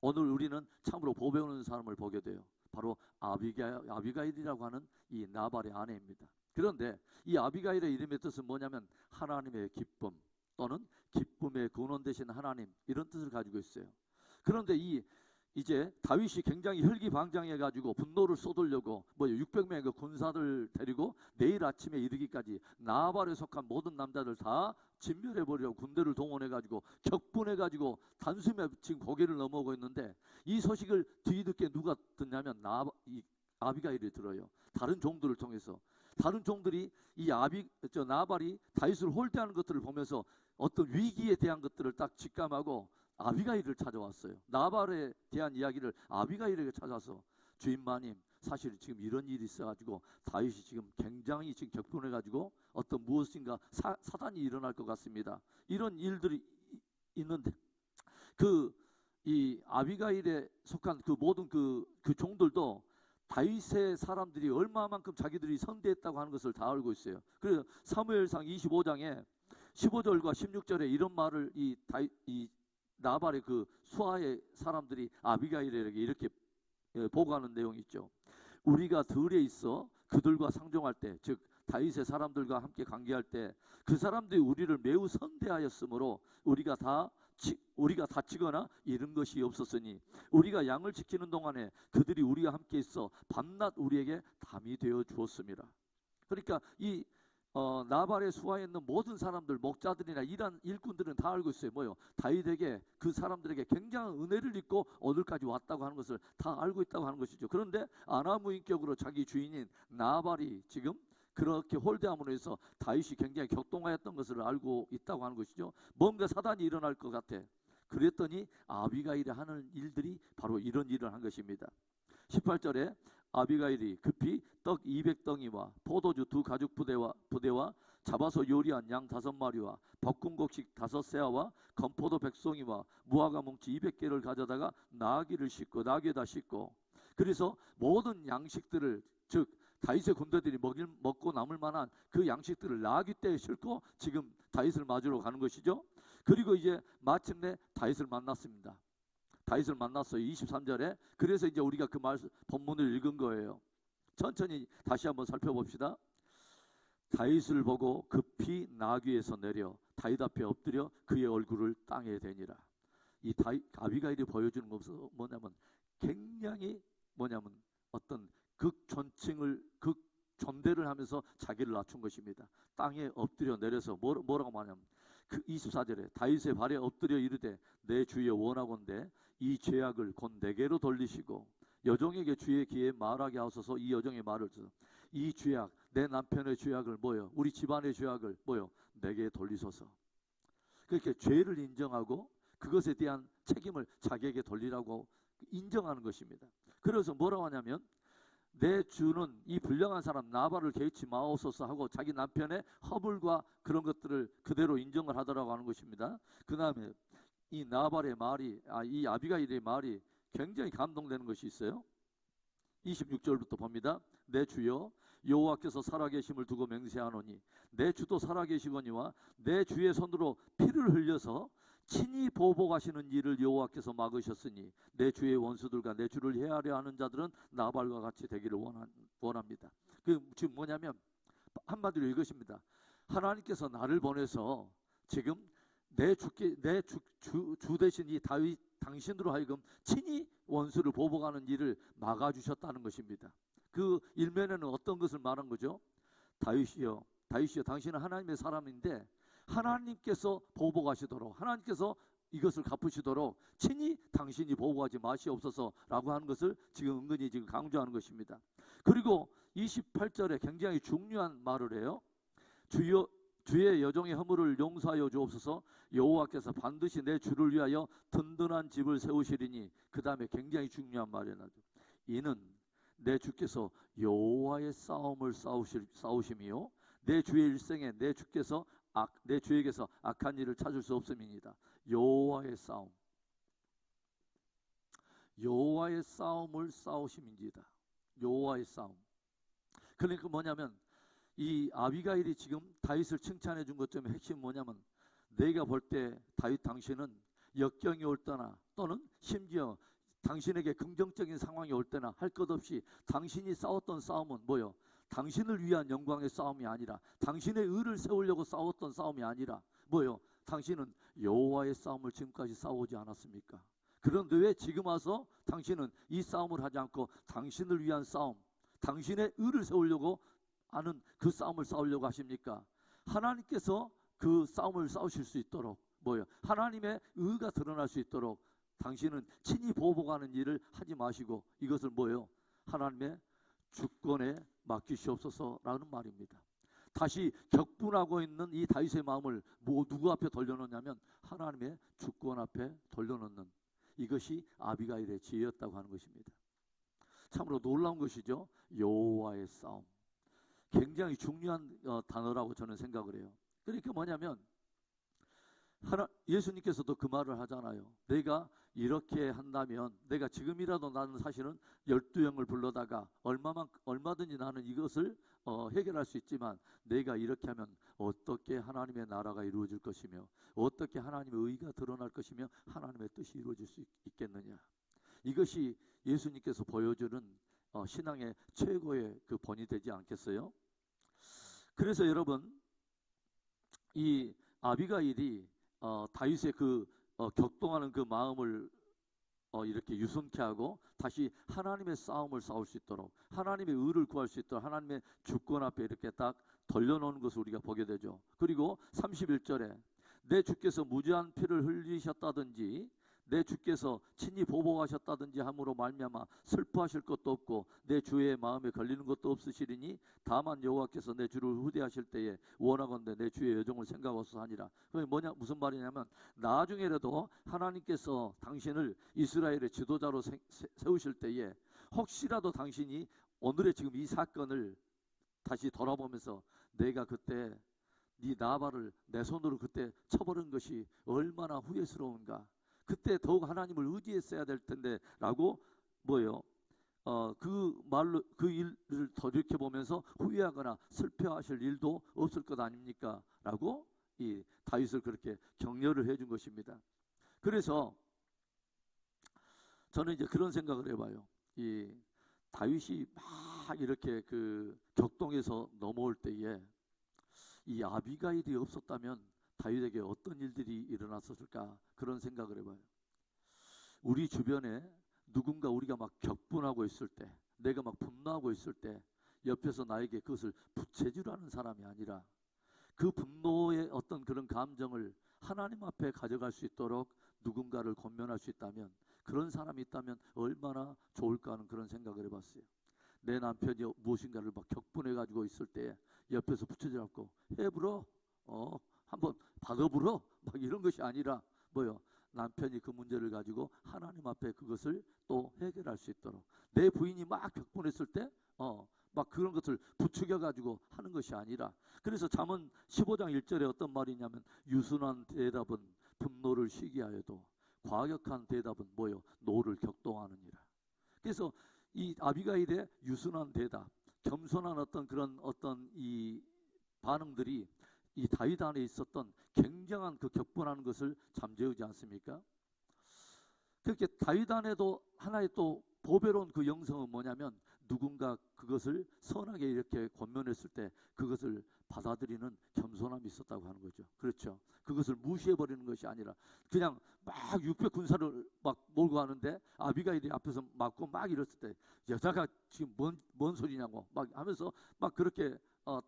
오늘 우리는 참으로 보배우는 사람을 보게 돼요. 바로 아비가일이라고 하는 이 나발의 아내입니다. 그런데 이 아비가일의 이름의 뜻은 뭐냐면 하나님의 기쁨 또는 기쁨의 근원 되신 하나님, 이런 뜻을 가지고 있어요. 그런데 이제 다윗이 굉장히 혈기방장해 가지고 분노를 쏟으려고 600명의 그 군사들 데리고 내일 아침에 이르기까지 나발에 속한 모든 남자들 다 진멸해 버리려고 군대를 동원해 가지고 격분해 가지고 단숨에 지금 고개를 넘어오고 있는데 이 소식을 뒤늦게 누가 듣냐면 아비가일이 들어요. 다른 종들을 통해서. 다른 종들이 나발이 다윗을 홀대하는 것들을 보면서 어떤 위기에 대한 것들을 딱 직감하고 아비가일을 찾아왔어요. 나발에 대한 이야기를 아비가일에게 찾아서 주인마님, 사실 지금 이런 일이 있어가지고 다윗이 지금 굉장히 지금 격분해가지고 어떤 무엇인가 사단이 일어날 것 같습니다. 이런 일들이 있는데 이 아비가일에 속한 그 모든 그 종들도 다윗의 사람들이 얼마만큼 자기들이 선대했다고 하는 것을 다 알고 있어요. 그래서 사무엘상 25장에 15절과 16절에 이런 말을 이 나발의 그 수하의 사람들이 아비가일에게 이렇게 보고하는 내용이 있죠. 우리가 들에 있어 그들과 상종할 때, 즉 다윗의 사람들과 함께 관계할 때 그 사람들이 우리를 매우 선대하였으므로 우리가 다치거나 잃은 것이 없었으니 우리가 양을 지키는 동안에 그들이 우리와 함께 있어 밤낮 우리에게 담이 되어 주었습니다. 그러니까 이 나발의 수하에 있는 모든 사람들, 목자들이나 일꾼들은 다 알고 있어요. 다윗에게, 그 사람들에게 굉장한 은혜를 입고 오늘까지 왔다고 하는 것을 다 알고 있다고 하는 것이죠. 그런데 아나무인격으로 자기 주인인 나발이 지금 그렇게 홀대함으로 해서 다윗이 굉장히 격동하였던 것을 알고 있다고 하는 것이죠. 뭔가 사단이 일어날 것 같아. 그랬더니 아비가일이 하는 일들이 바로 이런 일을 한 것입니다. 18절에 아비가일이 급히 떡 200덩이와 포도주 2가죽 부대와 잡아서 요리한 양 5마리와 볶은 곡식 5세아와 건포도 100송이와 무화과 뭉치 200개를 가져다가 나귀에다 싣고 그래서 모든 양식들을, 즉 다윗의 군대들이 먹고 남을 만한 그 양식들을 나귀떼에 싣고 지금 다윗을 맞으러 가는 것이죠. 그리고 이제 마침내 다윗을 만났습니다. 다윗을 만났어요. 23절에. 그래서 이제 우리가 그 본문을 읽은 거예요. 천천히 다시 한번 살펴봅시다. 다윗을 보고 급히 나귀에서 내려 다윗 앞에 엎드려 그의 얼굴을 땅에 대니라. 이 아비가일이 보여주는 것은 뭐냐면 굉장히 어떤 극존대를 하면서 자기를 낮춘 것입니다. 땅에 엎드려 내려서 뭐라고 말하냐면 그 24절에 다윗의 발에 엎드려 이르되 내 주여 원하건대 이 죄악을 곧 내게로 돌리시고 여종에게 주의 귀에 말하게 하소서. 이 여종의 말을 써서 이 죄악, 내 남편의 죄악을 우리 집안의 죄악을 내게 돌리소서. 그렇게 죄를 인정하고 그것에 대한 책임을 자기에게 돌리라고 인정하는 것입니다. 그래서 뭐라고 하냐면 내 주는 이 불량한 사람 나발을 개의치 마옵소서 하고 자기 남편의 허물과 그런 것들을 그대로 인정을 하더라고 하는 것입니다. 그 다음에 이 나발의 말이 이 아비가일의 말이 굉장히 감동되는 것이 있어요. 26절부터 봅니다. 내 주여 여호와께서 살아계심을 두고 맹세하노니 내 주도 살아계시거니와 내 주의 손으로 피를 흘려서 친히 보복하시는 일을 여호와께서 막으셨으니 내 주의 원수들과 내 주를 해하려 하는 자들은 나발과 같이 되기를 원합니다. 그 지금 뭐냐면 한마디로 이것입니다. 하나님께서 나를 보내서 지금 내 주 대신 이 다윗 당신으로 하여금 친히 원수를 보복하는 일을 막아주셨다는 것입니다. 그 일면에는 어떤 것을 말한 거죠? 다윗이여 당신은 하나님의 사람인데 하나님께서 보복하시도록 하나님께서 이것을 갚으시도록 친히 당신이 보복하지 마시옵소서라고 하는 것을 지금 은근히 지금 강조하는 것입니다. 그리고 28절에 굉장히 중요한 말을 해요. 주의 여종의 허물을 용서하여 주옵소서. 여호와께서 반드시 내 주를 위하여 든든한 집을 세우시리니. 그 다음에 굉장히 중요한 말이 나죠. 이는 내 주께서 여호와의 싸움을 싸우심이요 내 주의 일생에 내 주에게서 악한 일을 찾을 수 없음이니이다. 여호와의 싸움을 싸우심인지이다. 여호와의 싸움. 그러니까 뭐냐면 이 아비가일이 지금 다윗을 칭찬해 준 것 중에 핵심은 뭐냐면 내가 볼 때 다윗 당신은 역경이 올 때나 또는 심지어 당신에게 긍정적인 상황이 올 때나 할 것 없이 당신이 싸웠던 싸움은 당신을 위한 영광의 싸움이 아니라 당신의 의를 세우려고 싸웠던 싸움이 아니라 당신은 여호와의 싸움을 지금까지 싸우지 않았습니까? 그런데 왜 지금 와서 당신은 이 싸움을 하지 않고 당신을 위한 싸움, 당신의 의를 세우려고 하는 그 싸움을 싸우려고 하십니까? 하나님께서 그 싸움을 싸우실 수 있도록 하나님의 의가 드러날 수 있도록 당신은 친히 보복하는 일을 하지 마시고 이것을 하나님의 주권에 맡기시옵소서라는 말입니다. 다시 격분하고 있는 이 다윗의 마음을 누구 앞에 돌려놓냐면 하나님의 주권 앞에 돌려놓는 이것이 아비가일의 지혜였다고 하는 것입니다. 참으로 놀라운 것이죠. 여호와의 싸움. 굉장히 중요한 단어라고 저는 생각을 해요. 그러니까 뭐냐면 예수님께서도 그 말을 하잖아요. 내가 이렇게 한다면 내가 지금이라도 나는 사실은 12영을 불러다가 얼마든지 나는 이것을 해결할 수 있지만 내가 이렇게 하면 어떻게 하나님의 나라가 이루어질 것이며 어떻게 하나님의 의가 드러날 것이며 하나님의 뜻이 이루어질 수 있겠느냐. 이것이 예수님께서 보여주는 신앙의 최고의 그 본이 되지 않겠어요? 그래서 여러분 이 아비가일이 다윗의 그 격동하는 그 마음을 이렇게 유순케 하고 다시 하나님의 싸움을 싸울 수 있도록 하나님의 의를 구할 수 있도록 하나님의 주권 앞에 이렇게 딱 돌려놓는 것을 우리가 보게 되죠. 그리고 31절에 내 주께서 무죄한 피를 흘리셨다든지 내 주께서 친히 보복하셨다든지 함으로 말미암아 슬퍼하실 것도 없고 내 주의 마음에 걸리는 것도 없으시리니 다만 여호와께서 내 주를 후대하실 때에 원하건대 내 주의 여종을 생각하소서 하니라. 그게 무슨 말이냐면 나중에라도 하나님께서 당신을 이스라엘의 지도자로 세우실 때에 혹시라도 당신이 오늘의 지금 이 사건을 다시 돌아보면서 내가 그때 네 나발을 내 손으로 그때 쳐버린 것이 얼마나 후회스러운가. 그때 더욱 하나님을 의지했어야 될 텐데 라고 그 말로 그 일을 돌이켜 보면서 후회하거나 슬퍼하실 일도 없을 것 아닙니까? 라고 이 다윗을 그렇게 격려를 해준 것입니다. 그래서 저는 이제 그런 생각을 해봐요. 이 다윗이 막 이렇게 그 격동에서 넘어올 때에 이 아비가일이 없었다면 다윗에게 어떤 일들이 일어났었을까, 그런 생각을 해봐요. 우리 주변에 누군가 우리가 막 격분하고 있을 때, 내가 막 분노하고 있을 때 옆에서 나에게 그것을 부채질하는 사람이 아니라 그 분노의 어떤 그런 감정을 하나님 앞에 가져갈 수 있도록 누군가를 권면할 수 있다면, 그런 사람이 있다면 얼마나 좋을까 하는 그런 생각을 해봤어요. 내 남편이 무엇인가를 막 격분해 가지고 있을 때 옆에서 부채질하고 해불어, 한번 받아불어, 막 이런 것이 아니라 뭐요? 남편이 그 문제를 가지고 하나님 앞에 그것을 또 해결할 수 있도록, 내 부인이 막 격분했을 때 막 그런 것을 부추겨 가지고 하는 것이 아니라, 그래서 잠언 15장 1절에 어떤 말이 있냐면, 유순한 대답은 분노를 시기하여도 과격한 대답은 뭐요? 노를 격동하느니라. 그래서 이 아비가일의 유순한 대답, 겸손한 어떤 그런 어떤 이 반응들이 이 다윗 안에 있었던 굉장한 그 격분하는 것을 잠재우지 않습니까? 그렇게 다윗 안에도 하나의 또 보배로운 그 영성은 뭐냐면, 누군가 그것을 선하게 이렇게 권면했을 때 그것을 받아들이는 겸손함이 있었다고 하는 거죠. 그렇죠. 그것을 무시해버리는 것이 아니라 그냥 막 600 군사를 막 몰고 가는데 아비가일이 앞에서 막고 막 이랬을 때 여자가 지금 뭔 소리냐고 막 하면서 막 그렇게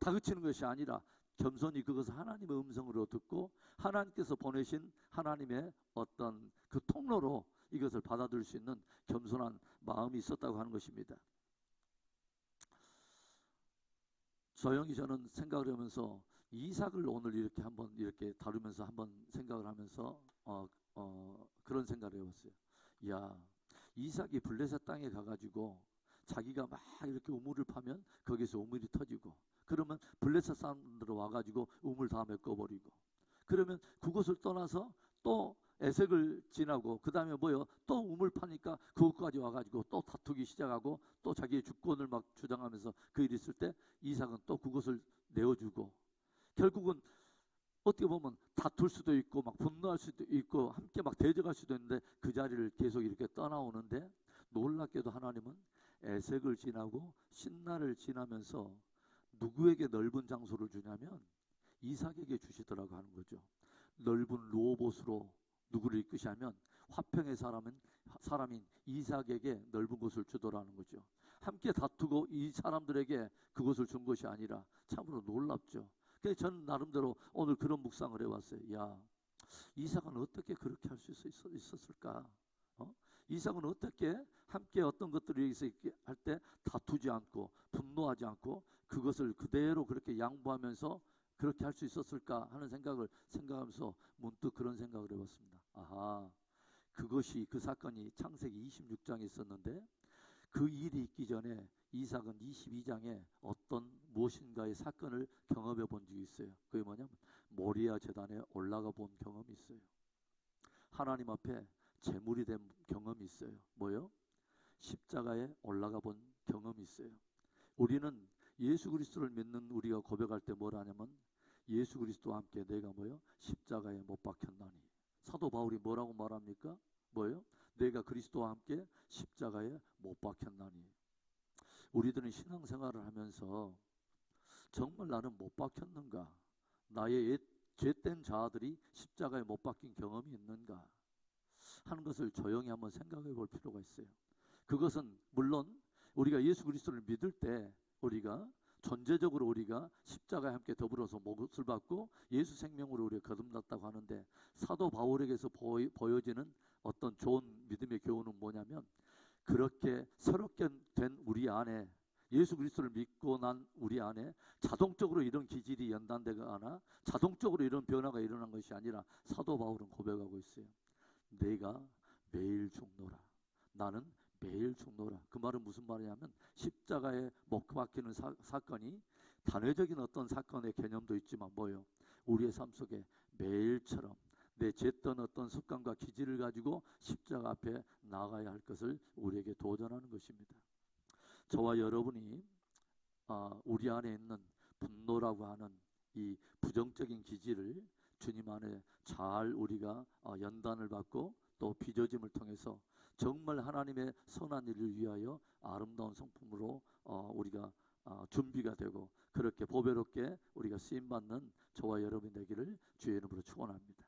다그치는 것이 아니라 겸손히 그것을 하나님의 음성으로 듣고 하나님께서 보내신 하나님의 어떤 그 통로로 이것을 받아들일 수 있는 겸손한 마음이 있었다고 하는 것입니다. 조용히 저는 생각을 하면서 이삭을 오늘 이렇게 한번 이렇게 다루면서 한번 생각을 하면서 그런 생각을 해봤어요. 야, 이삭이 블레셋 땅에 가가지고 자기가 막 이렇게 우물을 파면 거기서 우물이 터지고, 그러면 블레셋 사람들 와가지고 우물 다 메꿔버리고, 그러면 그곳을 떠나서 또 에색을 지나고 그 다음에 뭐요? 또 우물 파니까 그것까지 와가지고 또 다투기 시작하고 또 자기의 주권을 막 주장하면서 그 일이 있을 때 이삭은 또 그것을 내어주고, 결국은 어떻게 보면 다툴 수도 있고 막 분노할 수도 있고 함께 막 대적할 수도 있는데 그 자리를 계속 이렇게 떠나오는데, 놀랍게도 하나님은 에색을 지나고 신날을 지나면서 누구에게 넓은 장소를 주냐면 이삭에게 주시더라고 하는 거죠. 넓은 로봇으로 누구를 이끄시하면 화평의 사람인 이삭에게 넓은 곳을 주더라는 거죠. 함께 다투고 이 사람들에게 그것을 준 것이 아니라 참으로 놀랍죠. 그래서 저는 나름대로 오늘 그런 묵상을 해왔어요. 야, 이삭은 어떻게 그렇게 할 수 있었을까? 이삭은 어떻게 함께 어떤 것들을 위해서 할 때 다투지 않고 분노하지 않고 그것을 그대로 그렇게 양보하면서 그렇게 할 수 있었을까 하는 생각을 생각하면서 문득 그런 생각을 해봤습니다. 아하, 그것이 그 사건이 창세기 26장에 있었는데 그 일이 있기 전에 이삭은 22장에 어떤 무엇인가의 사건을 경험해 본 적이 있어요. 그게 뭐냐면 모리아 제단에 올라가 본 경험이 있어요. 하나님 앞에 제물이 된 경험이 있어요. 뭐요? 십자가에 올라가 본 경험이 있어요. 우리는 예수 그리스도를 믿는 우리가 고백할 때 뭘 하냐면 예수 그리스도와 함께 내가 뭐요? 십자가에 못 박혔나니. 사도 바울이 뭐라고 말합니까? 뭐요? 내가 그리스도와 함께 십자가에 못 박혔나니. 우리들은 신앙생활을 하면서 정말 나는 못 박혔는가? 나의 옛 죄된 자아들이 십자가에 못 박힌 경험이 있는가? 하는 것을 조용히 한번 생각해 볼 필요가 있어요. 그것은 물론 우리가 예수 그리스도를 믿을 때 우리가 전제적으로 우리가 십자가에 함께 더불어서 몫을 받고 예수 생명으로 우리가 거듭났다고 하는데, 사도 바울에게서 보여지는 어떤 좋은 믿음의 교훈은 뭐냐면, 그렇게 새롭게 된 우리 안에 예수 그리스도를 믿고 난 우리 안에 자동적으로 이런 기질이 연단되거나 자동적으로 이런 변화가 일어난 것이 아니라 사도 바울은 고백하고 있어요. 내가 매일 죽노라. 나는 매일 죽노라. 그 말은 무슨 말이냐면 십자가에 못 박히는 사건이 단회적인 어떤 사건의 개념도 있지만 뭐요? 우리의 삶 속에 매일처럼 내 죄던 어떤 습관과 기질을 가지고 십자가 앞에 나가야 할 것을 우리에게 도전하는 것입니다. 저와 여러분이 우리 안에 있는 분노라고 하는 이 부정적인 기질을 주님 안에 잘 우리가 연단을 받고 또 빚어짐을 통해서 정말 하나님의 선한 일을 위하여 아름다운 성품으로 우리가 준비가 되고 그렇게 보배롭게 우리가 쓰임 받는 저와 여러분이 되기를 주의 이름으로 축원합니다.